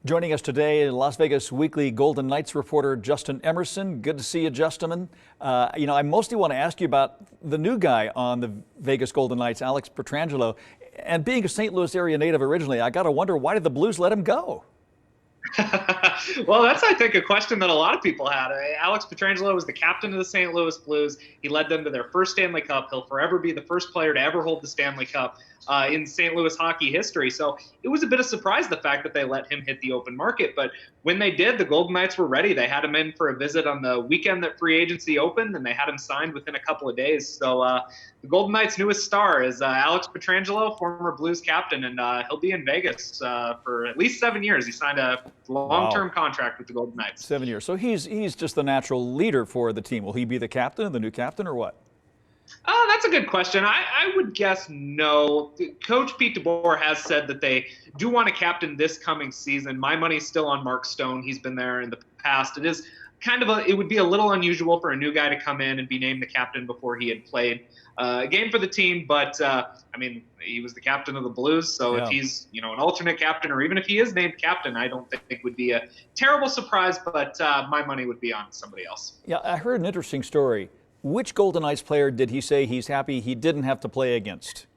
Joining us today, Las Vegas Weekly Golden Knights reporter Justin Emmerson. Good to see you, Justin. I mostly want to ask you about the new guy on the Vegas Golden Knights, Alex Pietrangelo. And being a St. Louis area native originally, I got to wonder, why did the Blues let him go? Well, that's, I think, a question that a lot of people had. Alex Pietrangelo was the captain of the St. Louis Blues. He led them to their first Stanley Cup. He'll forever be the first player to ever hold the Stanley Cup in St. Louis hockey history. So it was a bit of a surprise, the fact that they let him hit the open market. But when they did, the Golden Knights were ready. They had him in for a visit on the weekend that free agency opened, and they had him signed within a couple of days. So the Golden Knights' newest star is Alex Pietrangelo, former Blues captain, and he'll be in Vegas for at least 7 years. He signed a long-term contract with the Golden Knights. 7 years. So he's just the natural leader for the team. Will he be the captain, the new captain, or what? Oh, that's a good question. I would guess no. Coach Pete DeBoer has said that they do want a captain this coming season. My money's still on Mark Stone. He's been there in the past. It is it would be a little unusual for a new guy to come in and be named the captain before he had played a game for the team. But, he was the captain of the Blues. So if he's, an alternate captain, or even if he is named captain, I don't think it would be a terrible surprise. But my money would be on somebody else. Yeah, I heard an interesting story. Which Golden Knights player did he say he's happy he didn't have to play against?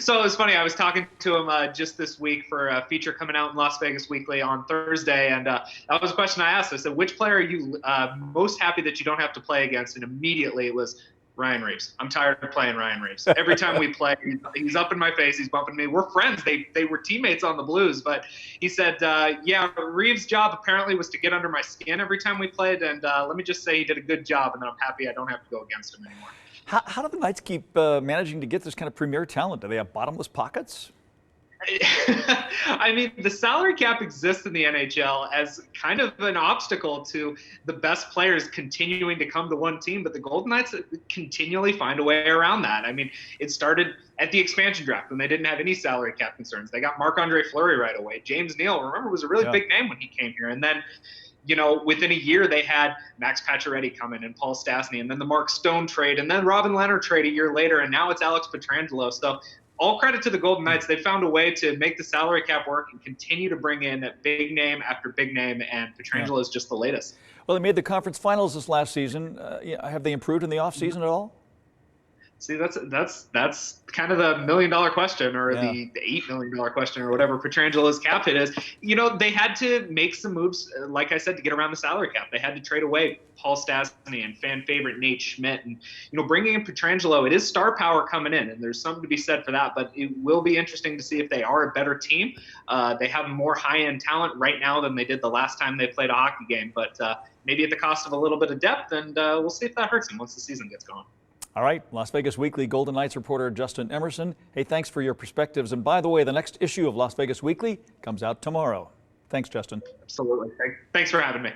So it was funny. I was talking to him just this week for a feature coming out in Las Vegas Weekly on Thursday, and that was a question I asked. I said, which player are you most happy that you don't have to play against? And immediately it was Ryan Reeves. I'm tired of playing Ryan Reeves. Every time we play, he's up in my face. He's bumping me. We're friends. They were teammates on the Blues. But he said, Reeves' job apparently was to get under my skin every time we played. And let me just say he did a good job, and I'm happy I don't have to go against him anymore. How do the Knights keep managing to get this kind of premier talent? Do they have bottomless pockets? The salary cap exists in the NHL as kind of an obstacle to the best players continuing to come to one team, but the Golden Knights continually find a way around that. It started at the expansion draft when they didn't have any salary cap concerns. They got Marc-Andre Fleury right away. James Neal, remember, was a really big name when he came here. And then within a year, they had Max Pacioretty come in and Paul Stastny, and then the Mark Stone trade, and then Robin Leonard trade a year later, and now it's Alex Pietrangelo. So all credit to the Golden Knights. They found a way to make the salary cap work and continue to bring in big name after big name, and Pietrangelo is just the latest. Well, they made the conference finals this last season. Have they improved in the offseason at all? See, that's kind of the $1 million question, or the $8 million question, or whatever Pietrangelo's cap hit is. They had to make some moves, like I said, to get around the salary cap. They had to trade away Paul Stastny and fan favorite Nate Schmidt, and bringing in Pietrangelo, it is star power coming in, and there's something to be said for that. But it will be interesting to see if they are a better team. They have more high-end talent right now than they did the last time they played a hockey game, but maybe at the cost of a little bit of depth, and we'll see if that hurts them once the season gets going. All right, Las Vegas Weekly Golden Knights reporter Justin Emmerson. Hey, thanks for your perspectives. And by the way, the next issue of Las Vegas Weekly comes out tomorrow. Thanks, Justin. Absolutely. Thanks for having me.